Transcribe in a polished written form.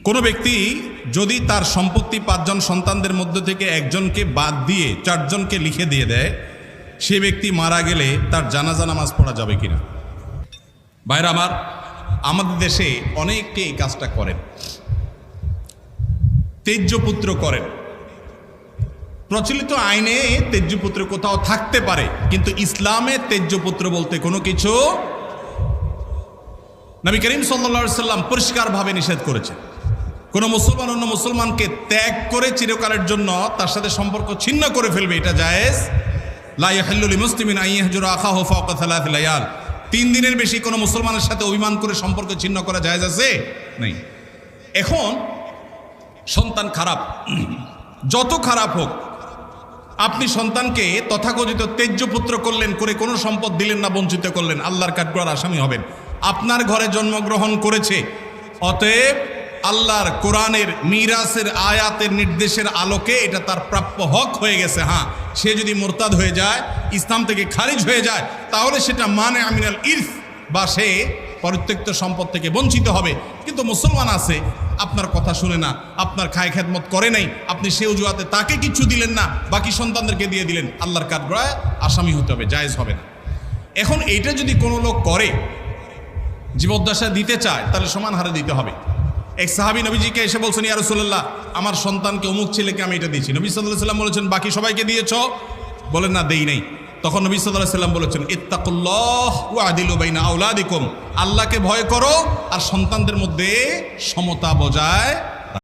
কোনো ব্যক্তি যদি তার সম্পত্তি 5 জন সন্তানদের মধ্য থেকে একজনকে বাদ দিয়ে 4 জনকে লিখে দিয়ে দেয়, সে ব্যক্তি মারা গেলে তার জানাজা নামাজ পড়া যাবে কিনা? ভাইরা আমার, আমাদের দেশে অনেকে এই কাজটা করেন, তেজ্যপুত্র করেন। প্রচলিত আইনে তেজ্যপুত্র কোথাও থাকতে পারে, কিন্তু ইসলামে তেজ্যপুত্র বলতে কোনো কিছু নবী করিম সাল্লাল্লাহু আলাইহি সাল্লাম পরিষ্কারভাবে নিষেধ করেছেন। কোনো মুসলমান অন্য মুসলমানকে ত্যাগ করে চিরকালের জন্য তার সাথে সম্পর্ক ছিন্ন করে ফেলবে, এটা জায়েজ। লা ইয়াহিল্লু লিমুসলিমিন আন ইয়াহজুরা আখাহু ফাওকা 3 লায়াল। 3 দিনের বেশি কোনো মুসলমানের সাথে অভিমান করে সম্পর্ক ছিন্ন করা জায়েজ আছে? নেই। এখন সন্তান খারাপ, যত খারাপ হোক, আপনি সন্তানকে তথাকথিত তেজ্যপুত্র করলেন, করে কোনো সম্পদ দিলেন না, বঞ্চিত করলেন, আল্লাহর কাঠগড়ার আসামি হবেন। আপনার ঘরে জন্মগ্রহণ করেছে, অতএব আল্লাহর কোরআনের মিরাসের আয়াতের নির্দেশের আলোকে এটা তার প্রাপ্য হক হয়ে গেছে। হ্যাঁ, সে যদি মুরতাদ হয়ে যায়, ইসলাম থেকে খারিজ হয়ে যায়, তাহলে সেটা মানে আমিনাল ইরফ, বা সে পরিত্যক্ত সম্পদ থেকে বঞ্চিত হবে। কিন্তু মুসলমান আছে, আপনার কথা শুনে না, আপনার খায় খেদমত করে নাই, আপনি সে অজুহাতে তাকে কিছু দিলেন না, বাকি সন্তানদেরকে দিয়ে দিলেন, আল্লাহর কাঠগড়ায় আসামি হতে হবে, জায়েজ হবে না। এখন এইটা যদি কোনো লোক করে, জীবদ্দশা দিতে চায়, তাহলে সমান হারে দিতে হবে। এক সাহাবী নবীজিকে এসে বলছেন, ইয়া রাসূলুল্লাহ, আমার সন্তানকে অমুক ছেলেকে আমি এটা দিয়েছি। নবী সাল্লাল্লাহু আলাইহি সাল্লাম বলেছেন, বাকি সবাইকে দিয়েছো? বলেন না, দেই নাই। তখন নবী সাল্লাল্লাহু আলাইহি সাল্লাম বলেছেন, ইত্তাকুল্লাহ ওয়া আদিলু বাইনা আওলাদিকুম, আল্লাহকে ভয় করো আর সন্তানদের মধ্যে সমতা বজায়